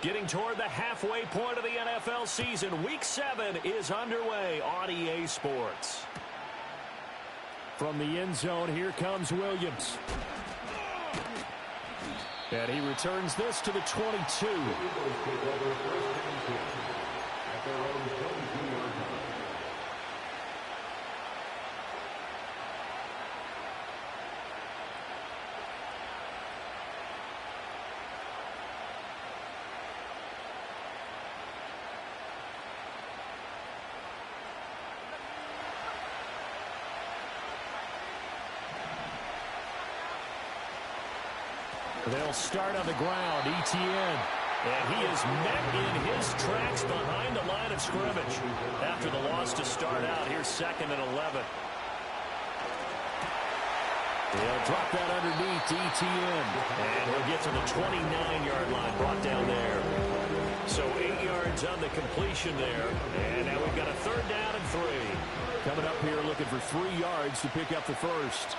Getting toward the halfway point of the NFL season, Week 7 is underway on EA Sports. From the end zone, here comes Williams. And he returns this to the 22. They'll start on the ground. Etienne. And he is met in his tracks behind the line of scrimmage. After the loss to start out, here's 2nd and 11. He'll drop that underneath to Etienne. And he'll get to the 29-yard line, brought down there. So 8 yards on the completion there. And now we've got a 3rd down and 3. Coming up here looking for 3 yards to pick up the first.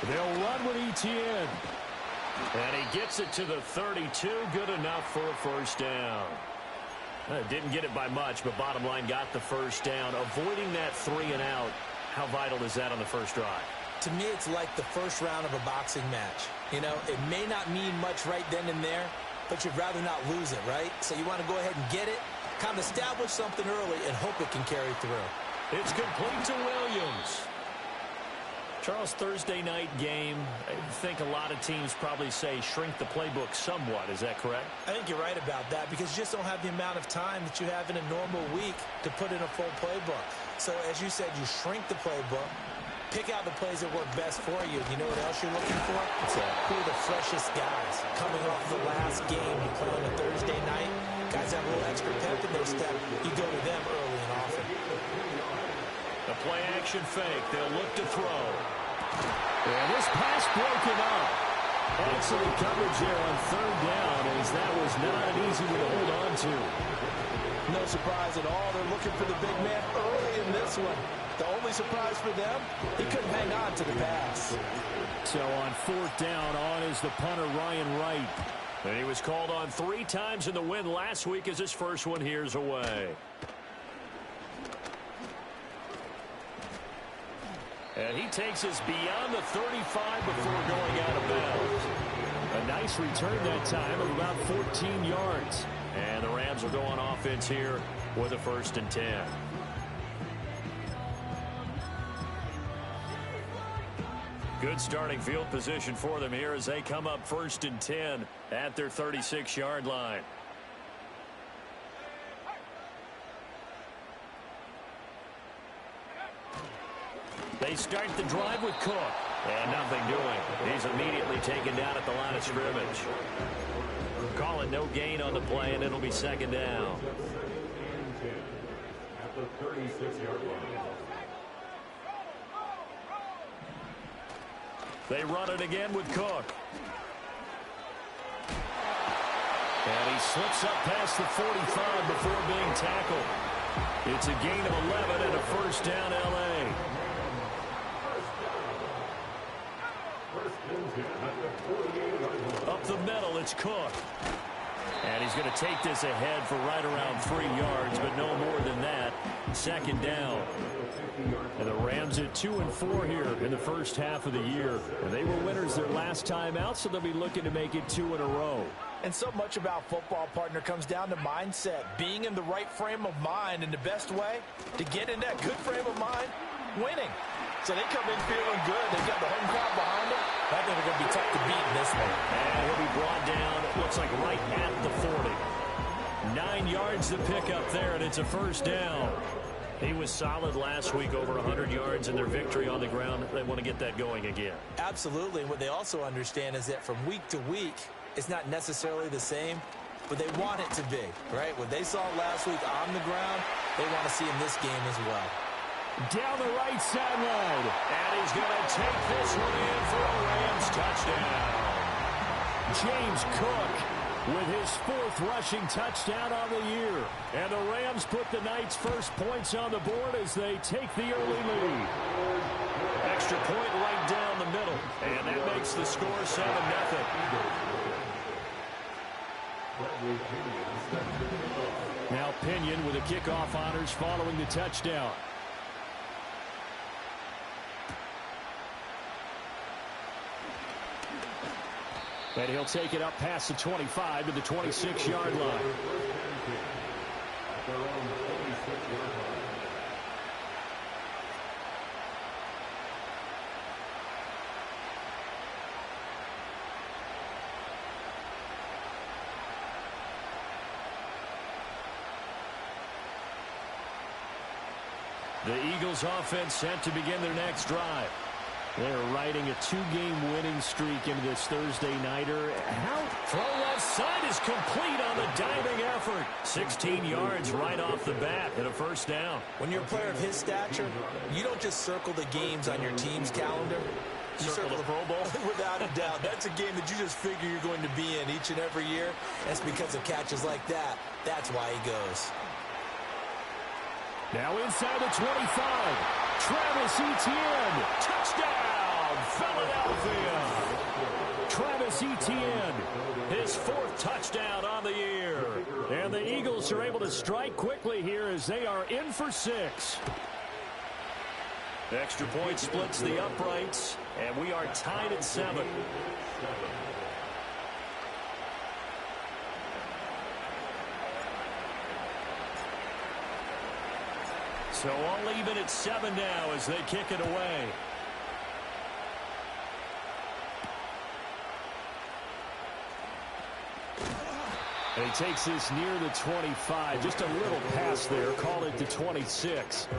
They'll run with Etienne. And he gets it to the 32. Good enough for a first down. Didn't get it by much, but bottom line got the first down. Avoiding that 3 and out. How vital is that on the first drive? To me, it's like the first round of a boxing match. You know, it may not mean much right then and there, but you'd rather not lose it, right? So you want to go ahead and get it, kind of establish something early, and hope it can carry through. It's complete to Williams. Charles, Thursday night game, I think a lot of teams probably say shrink the playbook somewhat. Is that correct? I think you're right about that because you just don't have the amount of time that you have in a normal week to put in a full playbook. So, as you said, you shrink the playbook, pick out the plays that work best for you. You know what else you're looking for? Who are the freshest guys? Coming off the last game, you play on a Thursday night, guys have a little extra pep in their step. You go to them early and often. The play action fake. They'll look to throw. And this pass broken up. Excellent coverage there on 3rd down as that was not an easy one to hold on to. No surprise at all. They're looking for the big man early in this one. The only surprise for them, he couldn't hang on to the pass. So on 4th down, on is the punter, Ryan Wright. And he was called on 3 times in the win last week as his first one here's away. And he takes us beyond the 35 before going out of bounds. A nice return that time of about 14 yards. And the Rams will go on offense here with a 1st and 10. Good starting field position for them here as they come up 1st and 10 at their 36-yard line. They start the drive with Cook. And nothing doing. He's immediately taken down at the line of scrimmage. Call it no gain on the play, and it'll be 2nd down. At the 36-yard line. They run it again with Cook. And he slips up past the 45 before being tackled. It's a gain of 11 and a 1st down, L.A. Up the middle, it's Cook. And he's going to take this ahead for right around 3 yards, but no more than that. 2nd down. And the Rams at 2-4 here in the first half of the year. And they were winners their last time out, so they'll be looking to make it 2 in a row. And so much about football, partner, comes down to mindset. Being in the right frame of mind, and the best way to get in that good frame of mind, winning. So they come in feeling good. They've got the home crowd behind them. I think they're going to be tough to beat in this one. And he'll be brought down, it looks like right at the 40. 9 yards to pick up there, and it's a 1st down. He was solid last week, over 100 yards in their victory on the ground. They want to get that going again. Absolutely. And what they also understand is that from week to week, it's not necessarily the same, but they want it to be, right? What they saw last week on the ground, they want to see in this game as well. Down the right sideline. And he's going to take this one in for a Rams touchdown. James Cook with his 4th rushing touchdown on the year. And the Rams put the night's first points on the board as they take the early lead. Extra point right down the middle. And that makes the score 7-0. Now Pinion with the kickoff honors following the touchdown. And he'll take it up past the 25 to the 26-yard line. The Eagles offense set to begin their next drive. They're riding a 2-game winning streak into this Thursday nighter. Throw left side is complete on the diving effort. 16 yards right off the bat and a first down. When you're a player of his stature, you don't just circle the games on your team's calendar. You circle the Pro Bowl? Without a doubt. That's a game that you just figure you're going to be in each and every year. That's because of catches like that. That's why he goes. Now inside the 25. Travis Etienne. Touchdown, Philadelphia. Travis Etienne, his 4th touchdown on the year. And the Eagles are able to strike quickly here as they are in for 6. Extra point splits the uprights, and we are tied at 7. So all even at 7 now as they kick it away. And he takes this near the 25. Just a little pass there. Call it the 26.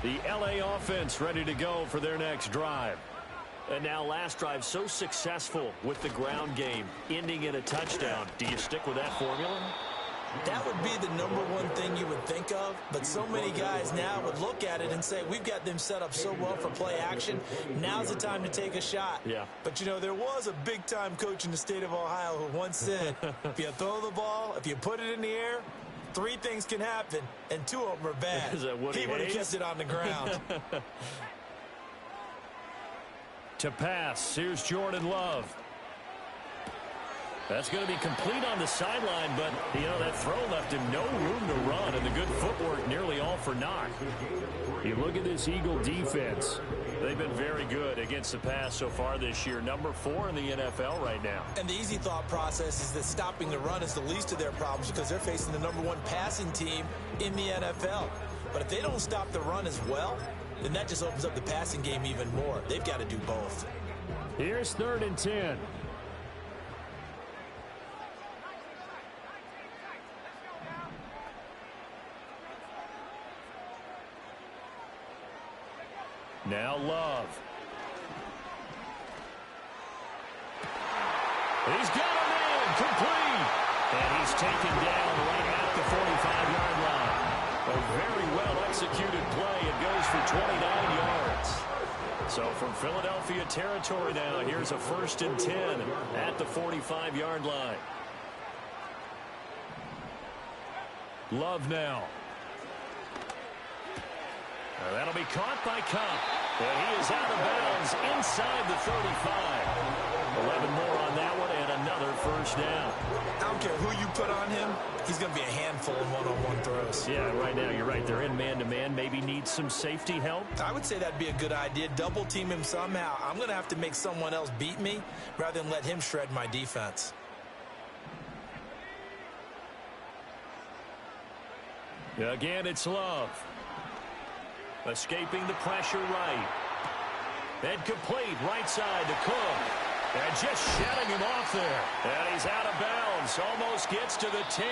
The LA offense ready to go for their next drive. And now last drive so successful with the ground game, ending in a touchdown. Do you stick with that formula? That would be the #1 thing you would think of, but so many guys now would look at it and say, we've got them set up so well for play action. Now's the time to take a shot. Yeah. But, you know, there was a big-time coach in the state of Ohio who once said, if you throw the ball, if you put it in the air, 3 things can happen, and 2 of them are bad. Is that Woody He would have Hayes? kept it on the ground. To pass, here's Jordan Love. That's going to be complete on the sideline, but, you know, that throw left him no room to run, and the good footwork nearly all for naught. You look at this Eagle defense. They've been very good against the pass so far this year. #4 in the NFL right now. And the easy thought process is that stopping the run is the least of their problems because they're facing the #1 passing team in the NFL. But if they don't stop the run as well, then that just opens up the passing game even more. They've got to do both. Here's 3rd and 10. Now Love. He's got him in, complete. And he's taken down right at the 45-yard line. A very well-executed play. It goes for 29 yards. So from Philadelphia territory now, here's a 1st and 10 at the 45-yard line. Love now. That'll be caught by Kupp. And he is out of bounds inside the 35. 11 more on that one and another first down. I don't care who you put on him, he's going to be a handful in one-on-one throws. Yeah, right now you're right. They're in man-to-man. Maybe needs some safety help. I would say that'd be a good idea. Double team him somehow. I'm going to have to make someone else beat me rather than let him shred my defense. Again, it's Love. Escaping the pressure right. And complete right side to Cook. And just shutting him off there. And he's out of bounds. Almost gets to the 10.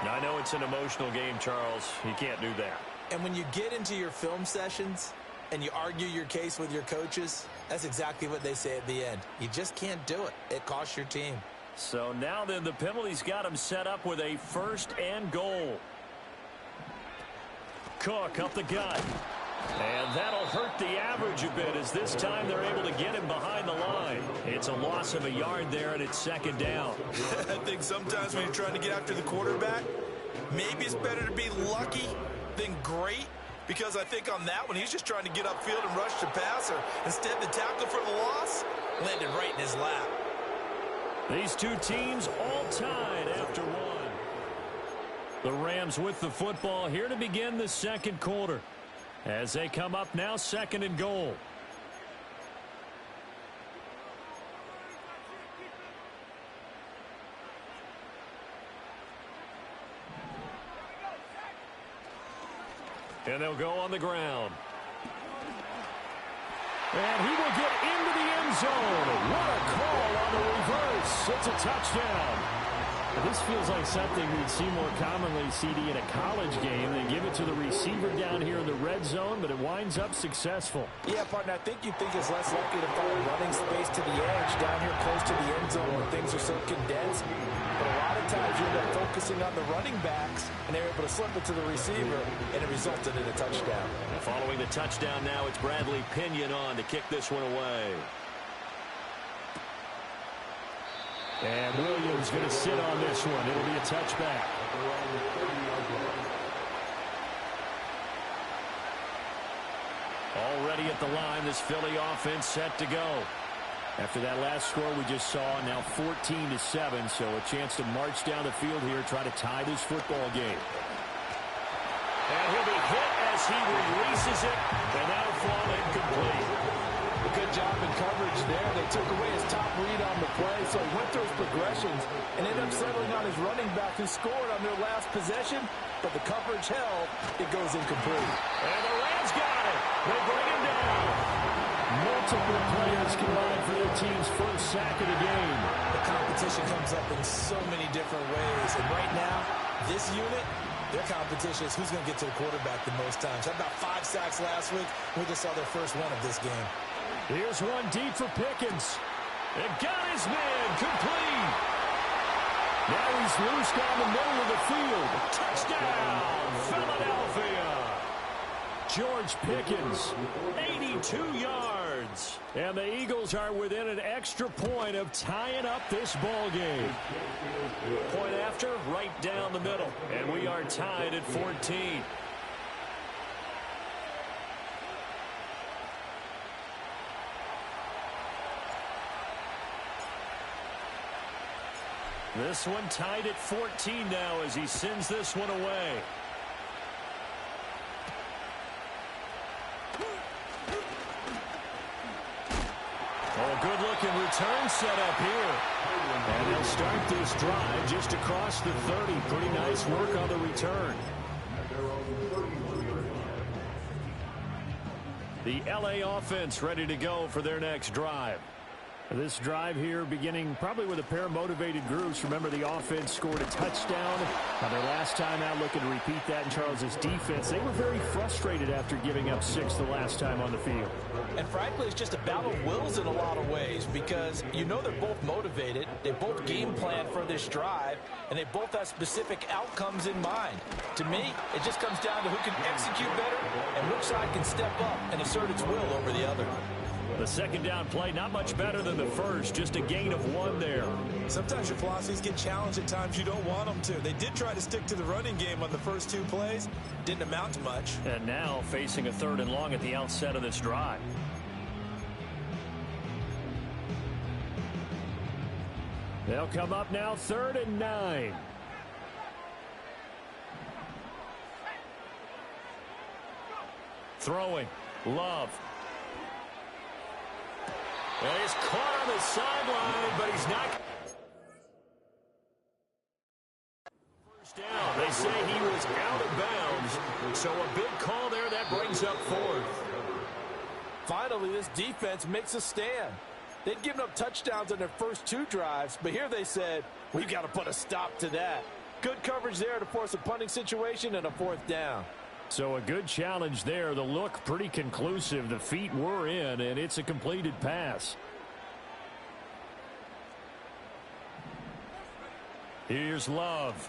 And I know it's an emotional game, Charles. You can't do that. And when you get into your film sessions and you argue your case with your coaches, that's exactly what they say at the end. You just can't do it. It costs your team. So now then the penalty's got him set up with a 1st and goal. Cook up the gut. And that'll hurt the average a bit as this time they're able to get him behind the line. It's a loss of a yard there, and it's second down. I think sometimes when you're trying to get after the quarterback, maybe it's better to be lucky than great, because I think on that one, he's just trying to get upfield and rush the passer. Instead, the tackle for the loss landed right in his lap. These two teams all tied after one. The Rams with the football here to begin the second quarter, as they come up now second and goal. And they'll go on the ground. And he will get into the end zone. What a call on the reverse. It's a touchdown. This feels like something we'd see more commonly, CD, in a college game. They give it to the receiver down here in the red zone, but it winds up successful. Yeah, partner, I think you think it's less likely to find running space to the edge down here close to the end zone where things are so condensed. But a lot of times you end up focusing on the running backs, and they're able to slip it to the receiver, and it resulted in a touchdown. And following the touchdown now, it's Bradley Pinion on to kick this one away. And Williams going to sit on this one. It'll be a touchback. Already at the line, this Philly offense set to go. After that last score we just saw, now 14-7, so a chance to march down the field here, try to tie this football game. And he'll be hit as he releases it, and that'll fall incomplete. A good job in coverage there. They took away his top read on the play, so he went through his progressions and ended up settling on his running back who scored on their last possession, but the coverage held. It goes incomplete. And the Rams got it. They bring him down. Multiple players combined for their team's first sack of the game. The competition comes up in so many different ways, and right now, this unit, their competition is who's going to get to the quarterback the most times. Had about 5 sacks last week. We just saw their first one of this game. Here's one deep for Pickens. It got his man complete. Now he's loose down the middle of the field. Touchdown, Philadelphia. George Pickens, 82 yards. And the Eagles are within an extra point of tying up this ball game. Point after, right down the middle. And we are tied at 14. This one tied at 14 now as he sends this one away. Oh, good-looking return set up here. And they'll start this drive just across the 30. Pretty nice work on the return. The LA offense ready to go for their next drive. This drive here beginning probably with a pair of motivated groups. Remember, the offense scored a touchdown. Their last time out, looking to repeat that in Charles's defense. They were very frustrated after giving up 6 the last time on the field. And frankly, it's just a battle of wills in a lot of ways, because you know they're both motivated. They both game plan for this drive, and they both have specific outcomes in mind. To me, it just comes down to who can execute better and which side can step up and assert its will over the other. The second down play, not much better than the first, just a gain of 1 there. Sometimes your philosophies get challenged at times you don't want them to. They did try to stick to the running game on the first 2 plays. Didn't amount to much. And now facing a 3rd and long at the outset of this drive. They'll come up now 3rd and 9. Throwing. Love. And he's caught on the sideline, but he's not. First down. They say he was out of bounds. So a big call there. That brings up 4th. Finally, this defense makes a stand. They'd given up touchdowns on their first 2 drives, but here they said, we've got to put a stop to that. Good coverage there to force a punting situation and a 4th down. So a good challenge there. The look pretty conclusive. The feet were in, and it's a completed pass. Here's Love.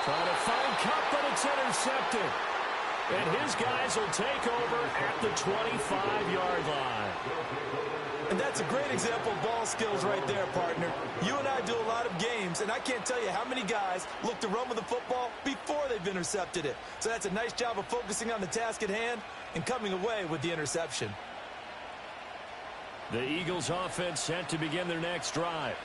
Trying to find Kupp, but it's intercepted. And his guys will take over at the 25-yard line. And that's a great example of ball skills right there, partner. You and I do a lot of games, and I can't tell you how many guys look to run with the football before they've intercepted it. So that's a nice job of focusing on the task at hand and coming away with the interception. The Eagles offense set to begin their next drive.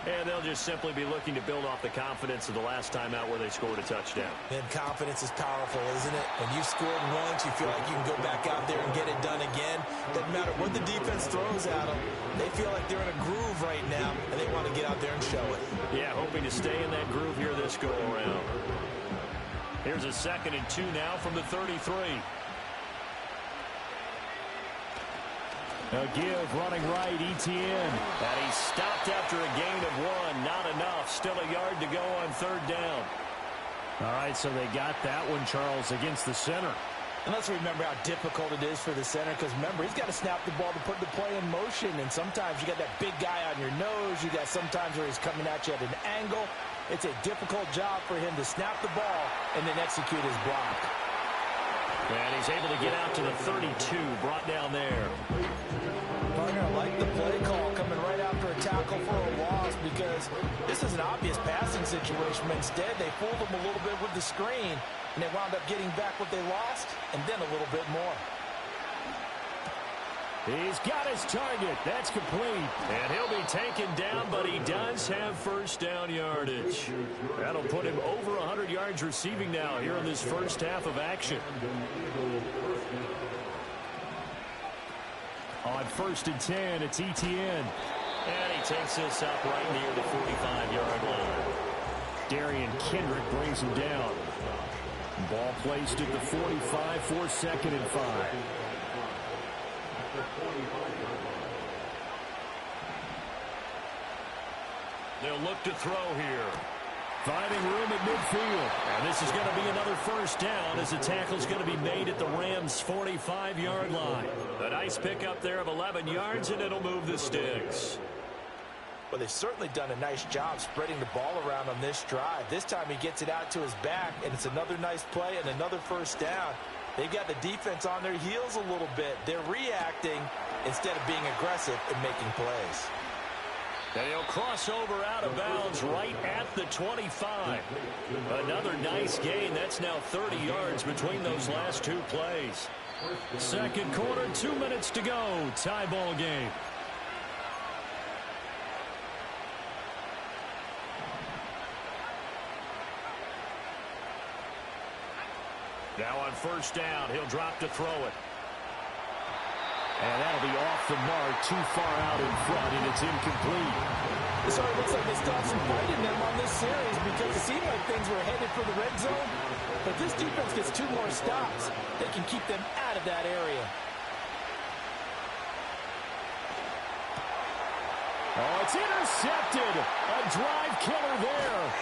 And they'll just simply be looking to build off the confidence of the last time out where they scored a touchdown. And confidence is powerful, isn't it? When you've scored once, you feel like you can go back out there and get it done again. Doesn't matter what the defense throws at them. They feel like they're in a groove right now, and they want to get out there and show it. Yeah, hoping to stay in that groove here this go-around. Here's a 2nd and 2 now from the 33. A give, running right, Etienne. And he stopped after a gain of 1. Not enough. Still a yard to go on 3rd down. All right, so they got that one, Charles, against the center. And let's remember how difficult it is for the center, because remember, he's got to snap the ball to put the play in motion. And sometimes you got that big guy on your nose. You got sometimes where he's coming at you at an angle. It's a difficult job for him to snap the ball and then execute his block. And he's able to get out to the 32, brought down there. Partner, I like the play call coming right after a tackle for a loss, because this is an obvious passing situation. But instead, they fooled him a little bit with the screen, and they wound up getting back what they lost, and then a little bit more. He's got his target. That's complete. And he'll be taken down, but he does have 1st down yardage. That'll put him over 100 yards receiving now here in this first half of action. On 1st and 10, it's Etienne. And he takes this up right near the 45-yard line. Darian Kendrick brings him down. Ball placed at the 45 for 2nd and 5. They'll look to throw here. Finding room at midfield. And this is going to be another 1st down as the tackle's going to be made at the Rams' 45-yard line. A nice pickup there of 11 yards, and it'll move the sticks. Well, they've certainly done a nice job spreading the ball around on this drive. This time he gets it out to his back, and it's another nice play and another 1st down. They've got the defense on their heels a little bit. They're reacting instead of being aggressive and making plays. And he'll cross over out of bounds right at the 25. Another nice gain. That's now 30 yards between those last 2 plays. 2nd quarter, 2 minutes to go. Tie ball game. Now on 1st down, he'll drop to throw it. And that'll be off the mark, too far out in front, and it's incomplete. This already looks like they stopped some fight in them on this series, because it seemed like things were headed for the red zone. But this defense gets 2 more stops. They can keep them out of that area. Oh, it's intercepted. A drive killer there.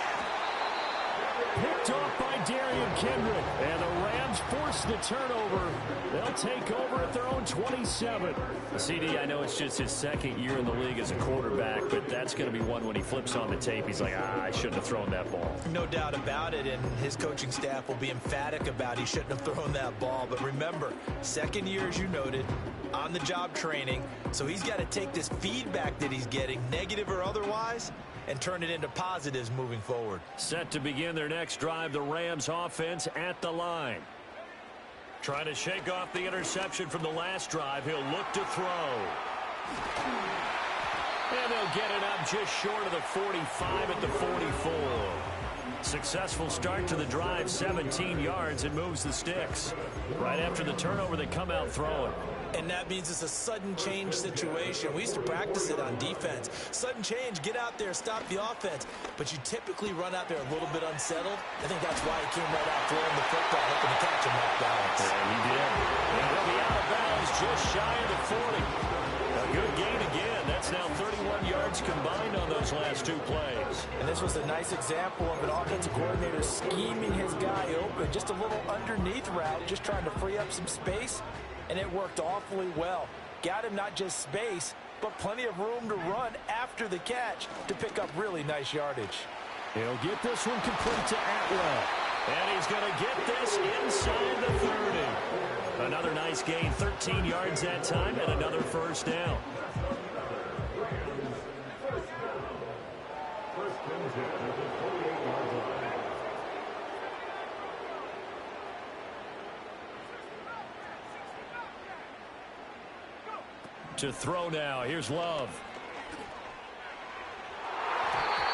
Picked off by Darian Kendrick. And the Rams force the turnover. They'll take over at their own 27. CD, I know it's just his 2nd year in the league as a quarterback, but that's going to be one when he flips on the tape. He's like, I shouldn't have thrown that ball. No doubt about it, and his coaching staff will be emphatic about he shouldn't have thrown that ball. But remember, 2nd year, as you noted, on-the-job training, so he's got to take this feedback that he's getting, negative or otherwise, and turn it into positives moving forward. Set to begin their next drive, the Rams offense at the line. Trying to shake off the interception from the last drive. He'll look to throw. And they'll get it up just short of the 45 at the 44. Successful start to the drive, 17 yards, and moves the sticks. Right after the turnover, they come out throwing. And that means it's a sudden change situation. We used to practice it on defense. Sudden change, get out there, stop the offense. But you typically run out there a little bit unsettled. I think that's why he came right out throwing the football, hoping to catch him off balance. Yeah, he did. And he'll be out of bounds just shy of the 40. A good gain again. That's now 31 yards combined on those last 2 plays. And this was a nice example of an offensive coordinator scheming his guy open. Just a little underneath route, just trying to free up some space. And it worked awfully well. Got him not just space, but plenty of room to run after the catch to pick up really nice yardage. He'll get this one complete to Atwell. And he's going to get this inside the 30. Another nice gain, 13 yards that time, and another first down. To throw now. Here's Love.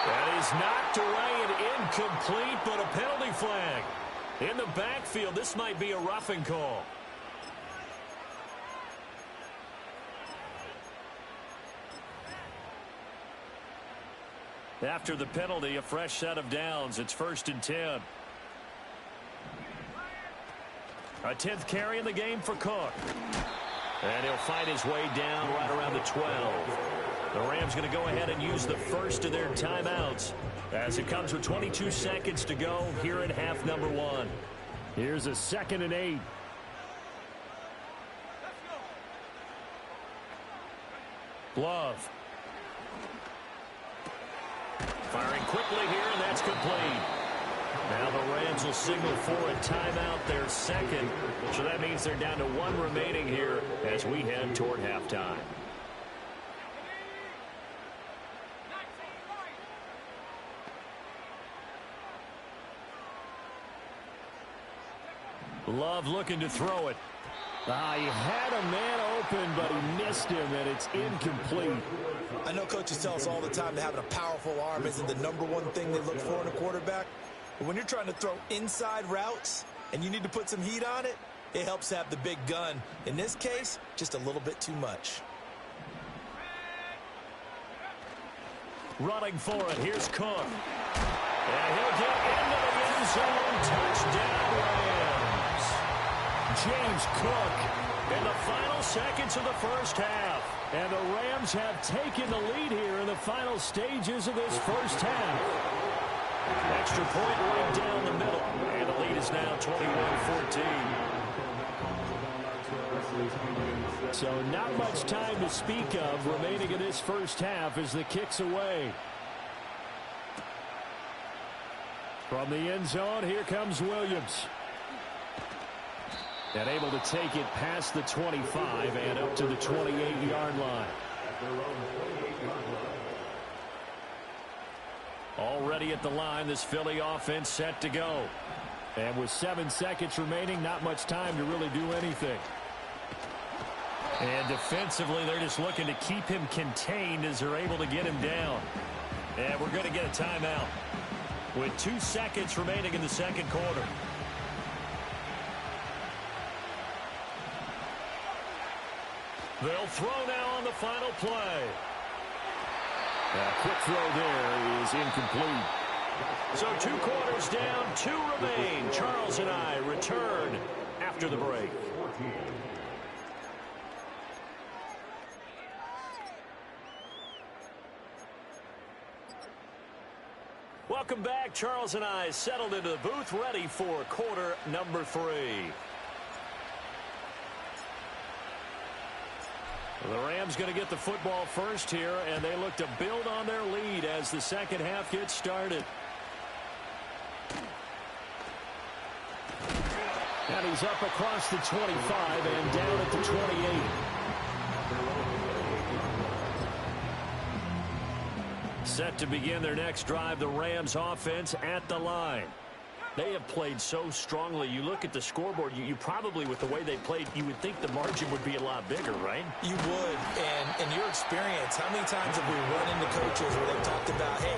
And he's knocked away and incomplete, but a penalty flag. In the backfield, this might be a roughing call. After the penalty, a fresh set of downs. It's 1st and 10. A 10th carry in the game for Cook. And he'll fight his way down right around the 12. The Rams going to go ahead and use the first of their timeouts as it comes with 22 seconds to go here in half number 1. Here's a 2nd and 8. Love. Firing quickly here, and that's complete. Now the Rams will signal for a timeout, their second. So that means they're down to 1 remaining here as we head toward halftime. Love looking to throw it. He had a man open, but he missed him, and it's incomplete. I know coaches tell us all the time that having a powerful arm isn't the #1 thing they look for in a quarterback. But when you're trying to throw inside routes and you need to put some heat on it, it helps to have the big gun. In this case, just a little bit too much. Running for it. Here's Cook. And he'll get into the end zone. Touchdown, Rams. James Cook in the final seconds of the first half. And the Rams have taken the lead here in the final stages of this first half. Extra point right down the middle. And the lead is now 21-14. So not much time to speak of remaining in this first half as the kick's away. From the end zone, here comes Williams. And able to take it past the 25 and up to the 28-yard line. Already at the line, this Philly offense set to go. And with 7 seconds remaining, not much time to really do anything. And defensively, they're just looking to keep him contained as they're able to get him down. And we're going to get a timeout with 2 seconds remaining in the second quarter. They'll throw now on the final play. A quick throw there is incomplete. So 2 quarters down, 2 remain. Charles and I return after the break. Welcome back. Charles and I settled into the booth, ready for quarter number 3. The Rams going to get the football first here, and they look to build on their lead as the second half gets started. And he's up across the 25 and down at the 28. Set to begin their next drive, the Rams offense at the line. They have played so strongly. You look at the scoreboard, you probably, with the way they played, you would think the margin would be a lot bigger, right? You would. And in your experience, how many times have we run into coaches where they've talked about, hey,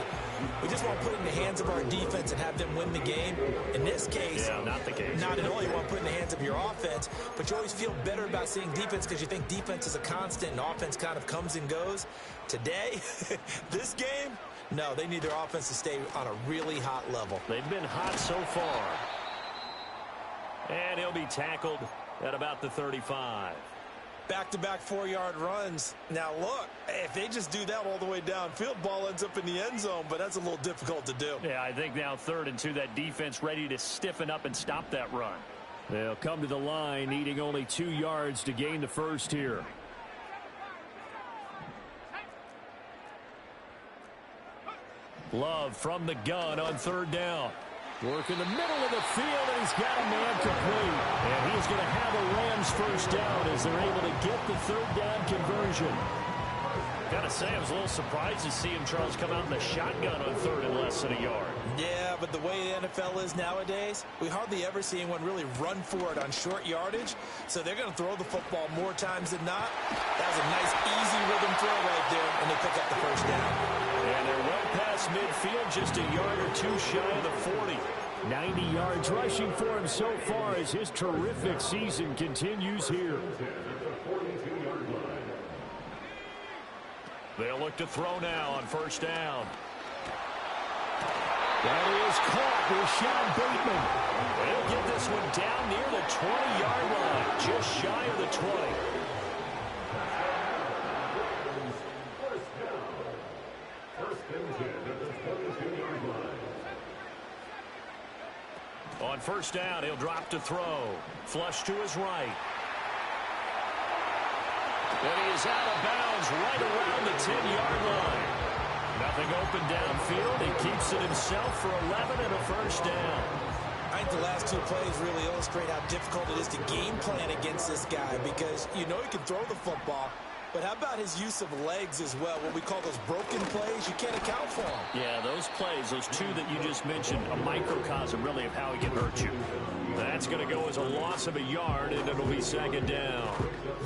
we just want to put it in the hands of our defense and have them win the game? In this case, yeah, not the case. Not at all. You want to put it in the hands of your offense, but you always feel better about seeing defense because you think defense is a constant and offense kind of comes and goes. Today, this game, no, they need their offense to stay on a really hot level. They've been hot so far. And he'll be tackled at about the 35. Back-to-back 4-yard runs. Now, look, if they just do that all the way downfield, ball ends up in the end zone, but that's a little difficult to do. Yeah, I think now 3rd and 2, that defense ready to stiffen up and stop that run. They'll come to the line, needing only 2 yards to gain the first here. Love from the gun on 3rd down. Working the middle of the field, and he's got a man complete. And he's going to have a Rams first down as they're able to get the third down conversion. Gotta say, I was a little surprised to see him, Charles, come out in the shotgun on third and less than a yard. Yeah, but the way the NFL is nowadays, we hardly ever see anyone really run for it on short yardage. So they're going to throw the football more times than not. That was a nice, easy rhythm throw right there, and they pick up the first down. And they're well past midfield, just a yard or two shy of the 40. 90 yards rushing for him so far as his terrific season continues here. They'll look to throw now on first down. That is caught with Sean Bateman. They'll get this one down near the 20-yard line, just shy of the 20. On first down, he'll drop to throw. Flush to his right. And he is out of bounds right around the 10-yard line. Nothing open downfield. He keeps it himself for 11 and a first down. I think the last two plays really illustrate how difficult it is to game plan against this guy because you know he can throw the football, but how about his use of legs as well? What we call those broken plays, you can't account for them. Yeah, those plays, those two that you just mentioned, a microcosm really of how he can hurt you. That's going to go as a loss of a yard, and it'll be second down.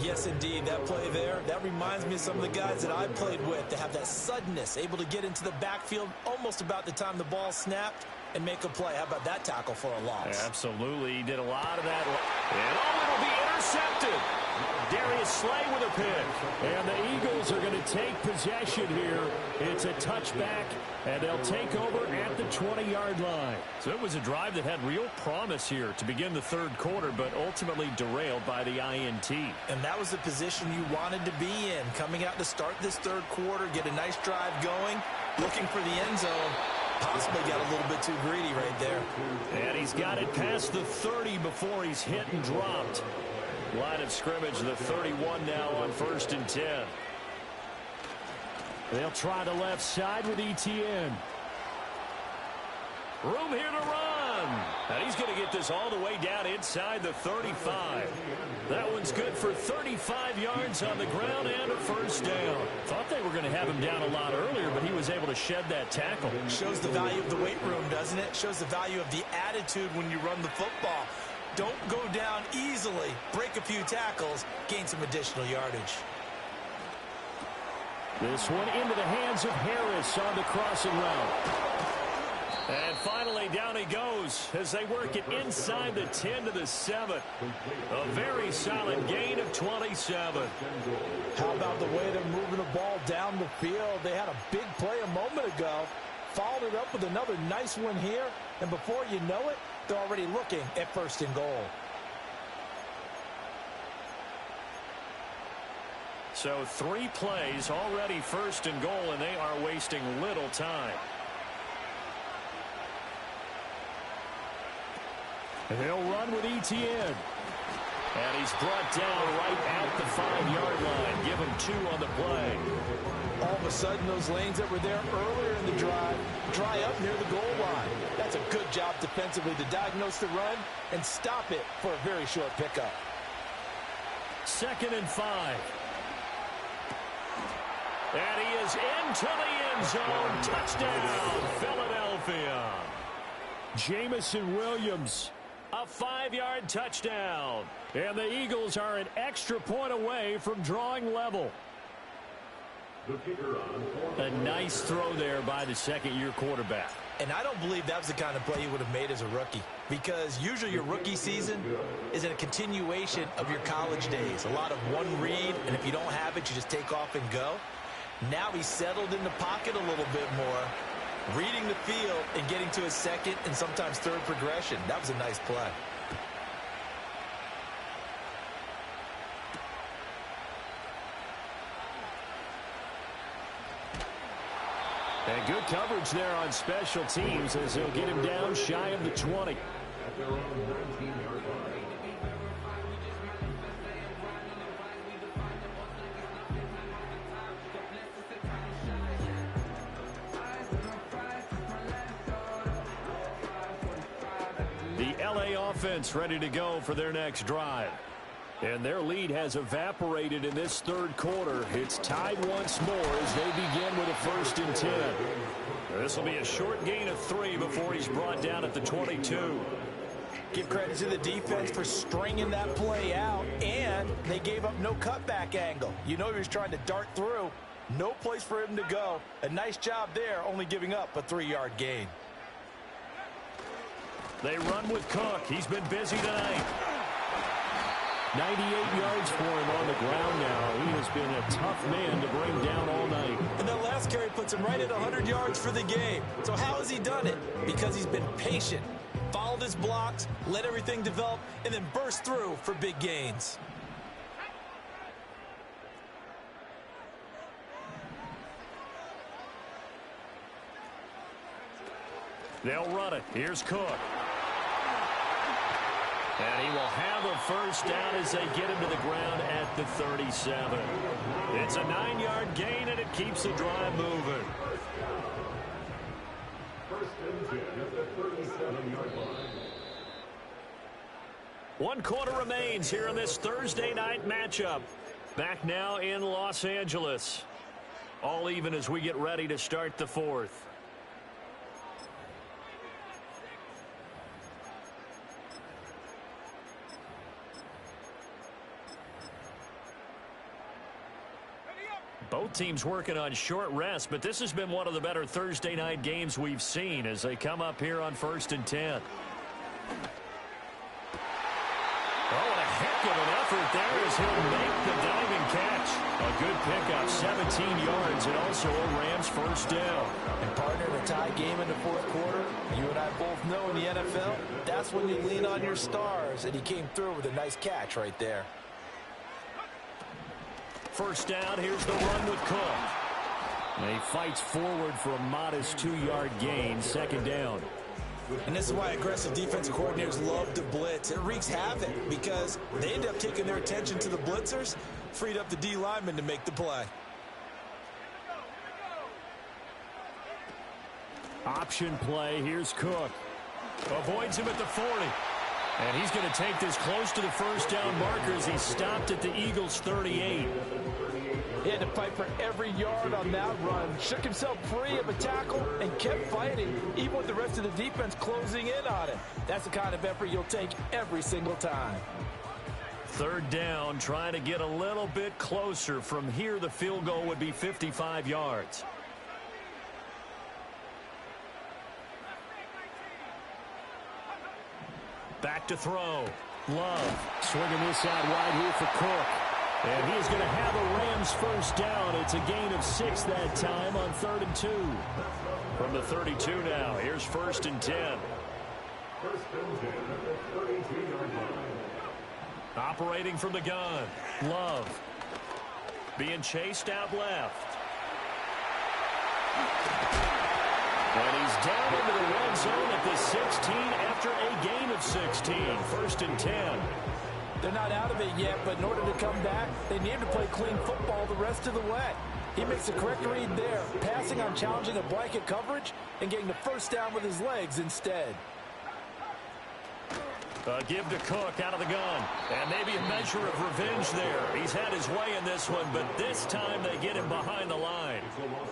Yes, indeed. That play there, that reminds me of some of the guys that I played with that have that suddenness, able to get into the backfield almost about the time the ball snapped and make a play. How about that tackle for a loss? Absolutely. He did a lot of that. And it'll be intercepted. Darius Slay with a pick. And the Eagles are going to take possession here. It's a touchback, and they'll take over at the 20-yard line. So it was a drive that had real promise here to begin the third quarter, but ultimately derailed by the INT. And that was the position you wanted to be in. Coming out to start this third quarter, get a nice drive going, looking for the end zone. Possibly got a little bit too greedy right there. And he's got it past the 30 before he's hit and dropped. Line of scrimmage, the 31 now on 1st and 10. They'll try the left side with ETN. Room here to run. And he's going to get this all the way down inside the 35. That one's good for 35 yards on the ground and a first down. Thought they were going to have him down a lot earlier, but he was able to shed that tackle. Shows the value of the weight room, doesn't it? Shows the value of the attitude when you run the football. Don't go down easily. Break a few tackles. Gain some additional yardage. This one into the hands of Harris on the crossing route. And finally, down he goes as they work it inside the 10 to the 7. A very solid gain of 27. How about the way they're moving the ball down the field? They had a big play a moment ago. Followed it up with another nice one here. And before you know it, they're already looking at 1st and goal. So 3 plays already 1st and goal, and they are wasting little time. They'll run with ETN. And he's brought down right at the 5-yard line. Give him 2 on the play. All of a sudden, those lanes that were there earlier in the drive dry up near the goal line. That's a good job defensively to diagnose the run and stop it for a very short pickup. 2nd and 5. And he is into the end zone. Touchdown, Philadelphia. Jameson Williams. A 5-yard touchdown. And the Eagles are an extra point away from drawing level. A nice throw there by the second-year quarterback. And I don't believe that was the kind of play he would have made as a rookie, because usually your rookie season is in a continuation of your college days. A lot of one read, and if you don't have it, you just take off and go. Now he's settled in the pocket a little bit more, reading the field and getting to his second and sometimes third progression. That was a nice play. And good coverage there on special teams as they'll get him down shy of the 20. offense ready to go for their next drive. And their lead has evaporated in this third quarter. It's tied once more as they begin with a 1st and 10. This will be a short gain of 3 before he's brought down at the 22. Give credit to the defense for stringing that play out, and they gave up no cutback angle. You know he was trying to dart through. No place for him to go. A nice job there, only giving up a 3-yard gain. They run with Cook. He's been busy tonight. 98 yards for him on the ground now. He has been a tough man to bring down all night. And that last carry puts him right at 100 yards for the game. So how has he done it? Because he's been patient, followed his blocks, let everything develop, and then burst through for big gains. They'll run it. Here's Cook. And he will have a 1st down as they get him to the ground at the 37. It's a 9-yard gain, and it keeps the drive moving. 1st and 10 at the 37-yard line. 1 quarter remains here in this Thursday night matchup. Back now in Los Angeles. All even as we get ready to start the 4th. Both teams working on short rest, but this has been one of the better Thursday night games we've seen as they come up here on 1st and 10. Oh, what a heck of an effort there as he'll make the diving catch. A good pickup, 17 yards, and also a Rams 1st down. And partner, in a tie game in the 4th quarter, you and I both know in the NFL, that's when you lean on your stars, and he came through with a nice catch right there. 1st down, here's the run with Cook. And he fights forward for a modest 2-yard gain, 2nd down. And this is why aggressive defensive coordinators love to blitz. It wreaks havoc because they end up taking their attention to the blitzers, freed up the D lineman to make the play. Option play, here's Cook. Avoids him at the 40. And he's going to take this close to the 1st down markers. He stopped at the Eagles' 38. He had to fight for every yard on that run. Shook himself free of a tackle and kept fighting, even with the rest of the defense closing in on him. That's the kind of effort you'll take every single time. 3rd down, trying to get a little bit closer. From here, the field goal would be 55 yards. Back to throw. Love swinging this out wide here for Cook. And he is going to have a Rams 1st down. It's a gain of 6 that time on 3rd and 2. From the 32 now, here's 1st and 10. 1st and 10 at the 32-yard line. Operating from the gun. Love. Being chased out left. And he's down into the red zone at the 16 after a gain of 16. 1st and 10. They're not out of it yet, but in order to come back, they need to play clean football the rest of the way. He makes the correct read there, passing on challenging a blanket coverage and getting the 1st down with his legs instead. Give to Cook out of the gun. And maybe a measure of revenge there. He's had his way in this one, but this time they get him behind the line.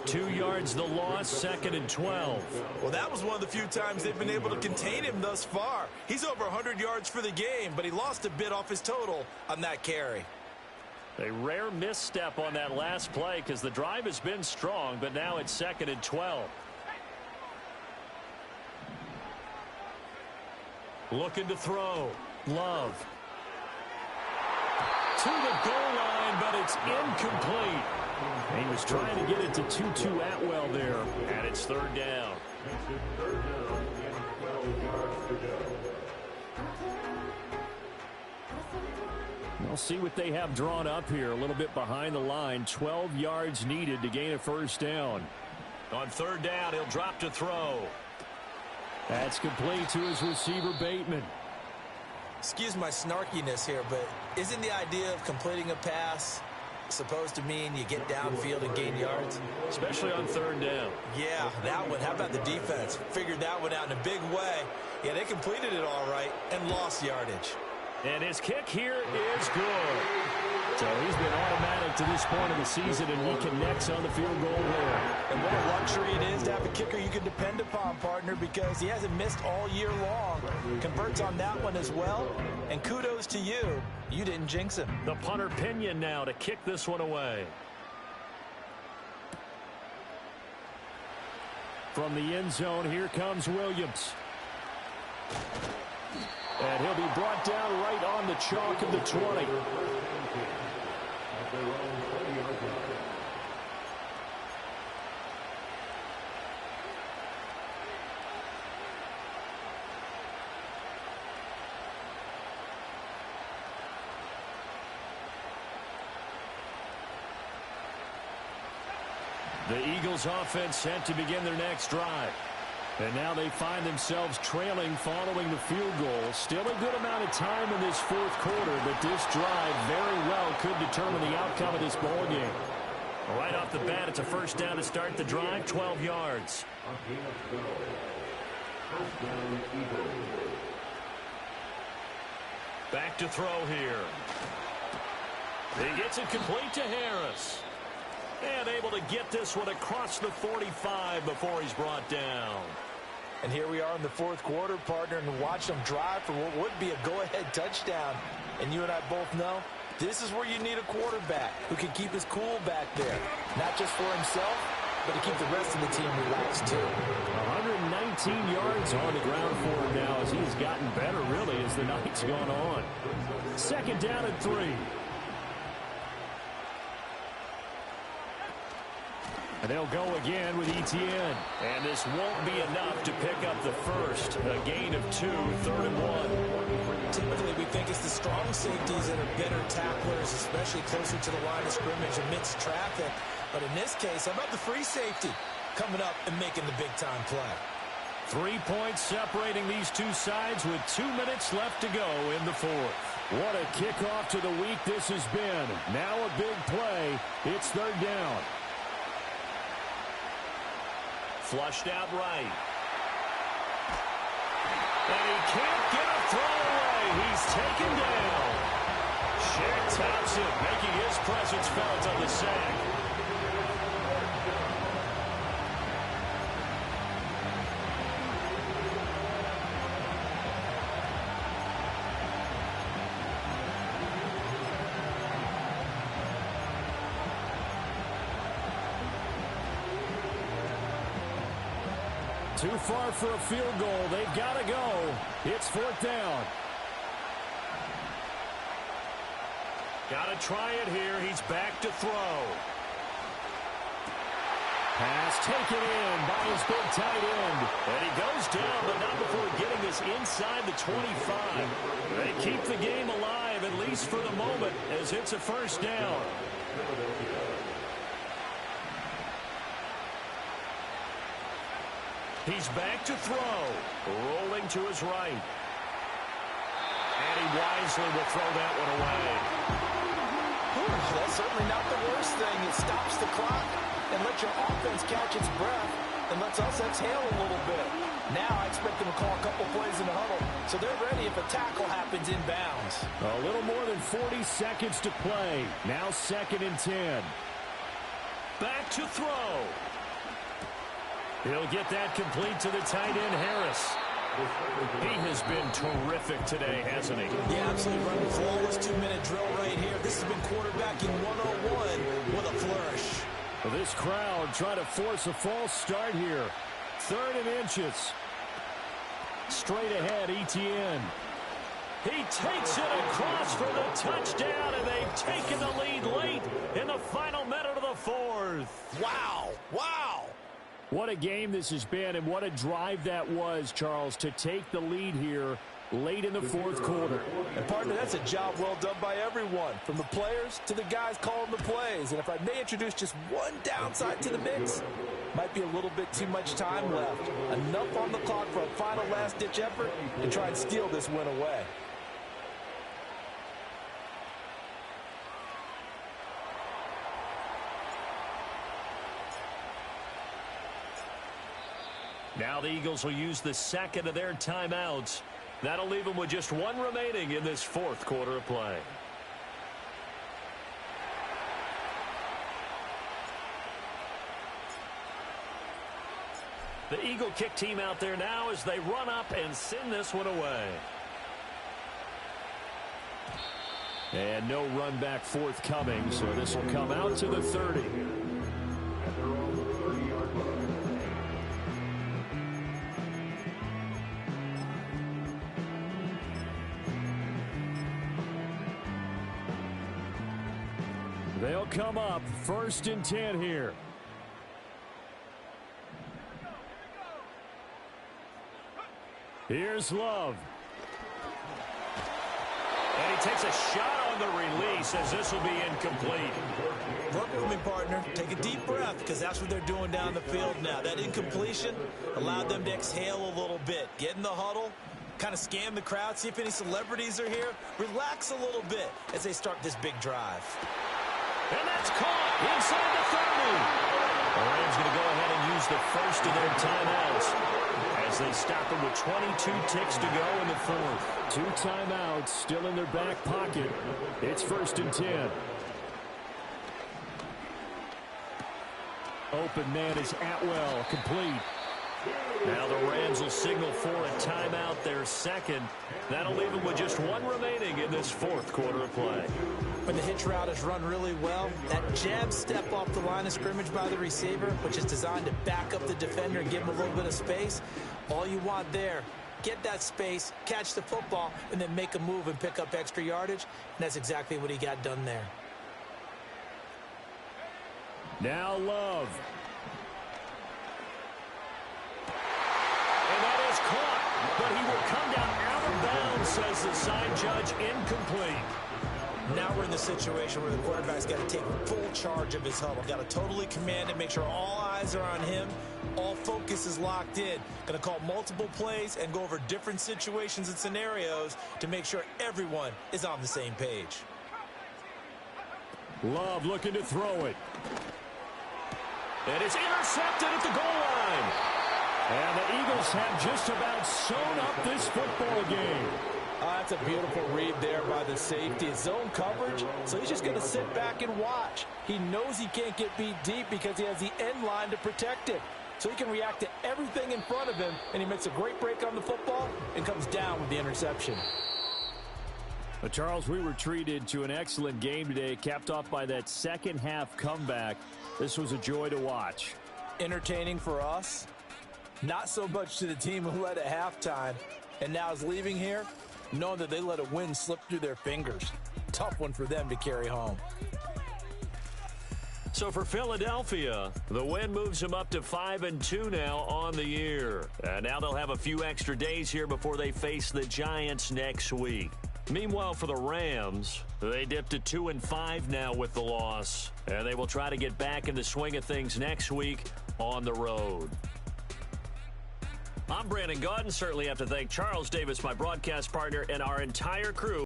2 yards the loss, 2nd and 12. Well, that was one of the few times they've been able to contain him thus far. He's over 100 yards for the game, but he lost a bit off his total on that carry. A rare misstep on that last play because the drive has been strong, but now it's 2nd and 12. Looking to throw. Love. To the goal line, but it's incomplete. He was trying to get it to Tutu Atwell there, and it's 3rd down. We'll see what they have drawn up here. A little bit behind the line. 12 yards needed to gain a 1st down. On 3rd down, he'll drop to throw. That's complete to his receiver, Bateman. Excuse my snarkiness here, but isn't the idea of completing a pass supposed to mean you get downfield and gain yards? Especially on third down. Yeah, that one. How about the defense? Figured that one out in a big way. Yeah, they completed it all right and lost yardage. And his kick here is good. So he's been automatic to this point of the season, and he connects on the field goal there. And what a luxury it is to have a kicker you can depend upon, partner, because he hasn't missed all year long. Converts on that one as well. And kudos to you. You didn't jinx him. The punter Pinion now to kick this one away. From the end zone, here comes Williams. And he'll be brought down right on the chalk of the 20. The Eagles offense set to begin their next drive. And now they find themselves trailing following the field goal. Still a good amount of time in this fourth quarter, but this drive very well could determine the outcome of this ball game. Right off the bat, it's a first down to start the drive, 12 yards. Back to throw here. He gets it complete to Harris. And able to get this one across the 45 before he's brought down. And here we are in the fourth quarter, partner, and watch them drive for what would be a go-ahead touchdown. And you and I both know this is where you need a quarterback who can keep his cool back there. Not just for himself, but to keep the rest of the team relaxed too. 119 yards on the ground for him now as he's gotten better, really, as the night's gone on. Second down and 3. And they'll go again with Etienne. And this won't be enough to pick up the first. A gain of 2, 3rd and 1. Typically, we think it's the strong safeties that are better tacklers, especially closer to the line of scrimmage amidst traffic. But in this case, how about the free safety coming up and making the big-time play? 3 points separating these two sides with 2 minutes left to go in the fourth. What a kickoff to the week this has been. Now a big play. It's 3rd down. Flushed out right. And he can't get a throw away. He's taken down. Shaq Thompson making his presence felt on the sack. Too far for a field goal. They've got to go. It's 4th down. Got to try it here. He's back to throw. Pass taken in by his big tight end. And he goes down, but not before getting this inside the 25. They keep the game alive, at least for the moment, as it's a first down. He's back to throw. Rolling to his right. And he wisely will throw that one away. That's certainly not the worst thing. It stops the clock and lets your offense catch its breath and lets us exhale a little bit. Now I expect them to call a couple plays in the huddle, so they're ready if a tackle happens inbounds. A little more than 40 seconds to play. Now 2nd and 10. Back to throw. He'll get that complete to the tight end, Harris. He has been terrific today, hasn't he? Yeah, absolutely running flawless 2-minute drill right here. This has been quarterbacking 101 with a flourish. Well, this crowd trying to force a false start here. 3rd and inches. Straight ahead, Etienne. He takes it across for the touchdown, and they've taken the lead late in the final minute of the 4th. Wow, wow. What a game this has been, and what a drive that was, Charles, to take the lead here late in the 4th quarter. And, partner, that's a job well done by everyone, from the players to the guys calling the plays. And if I may introduce just one downside to the mix, might be a little bit too much time left. Enough on the clock for a final last-ditch effort to try and steal this win away. Now the Eagles will use the second of their timeouts. That'll leave them with just one remaining in this fourth quarter of play. The Eagle kick team out there now as they run up and send this one away. And no run back forthcoming, so this will come out to the 30. They'll come up 1st and 10 here. Here's Love. And he takes a shot on the release as this will be incomplete. Work with me, partner. Take a deep breath because that's what they're doing down the field now. That incompletion allowed them to exhale a little bit. Get in the huddle, kind of scan the crowd, see if any celebrities are here. Relax a little bit as they start this big drive. And that's caught inside the 30. The Rams going to go ahead and use the first of their timeouts as they stop them with 22 ticks to go in the fourth. 2 timeouts still in their back pocket. It's 1st and 10. Open man is Atwell, complete. Now the Rams will signal for a timeout, their second. That'll leave them with just one remaining in this fourth quarter of play. When the hitch route is run really well, that jab step off the line of scrimmage by the receiver, which is designed to back up the defender and give him a little bit of space, all you want there, get that space, catch the football, and then make a move and pick up extra yardage. And that's exactly what he got done there. Now Love. And that is caught, but he will come down out of bounds, says the side judge, incomplete. Now we're in the situation where the quarterback's got to take full charge of his huddle. Got to totally command it, make sure all eyes are on him. All focus is locked in. Going to call multiple plays and go over different situations and scenarios to make sure everyone is on the same page. Love looking to throw it. And it's intercepted at the goal line. And the Eagles have just about sewn up this football game. That's a beautiful read there by the safety. Zone coverage, so he's just going to sit back and watch. He knows he can't get beat deep because he has the end line to protect it. So he can react to everything in front of him, and he makes a great break on the football and comes down with the interception. But Charles, we were treated to an excellent game today, capped off by that second half comeback. This was a joy to watch. Entertaining for us, not so much to the team who led at halftime and now is leaving here knowing that they let a win slip through their fingers. Tough one for them to carry home. So for Philadelphia, the win moves them up to 5-2 now on the year. And now they'll have a few extra days here before they face the Giants next week. Meanwhile, for the Rams, they dipped to 2-5 now with the loss. And they will try to get back in the swing of things next week on the road. I'm Brandon Gaudin. Certainly have to thank Charles Davis, my broadcast partner, and our entire crew.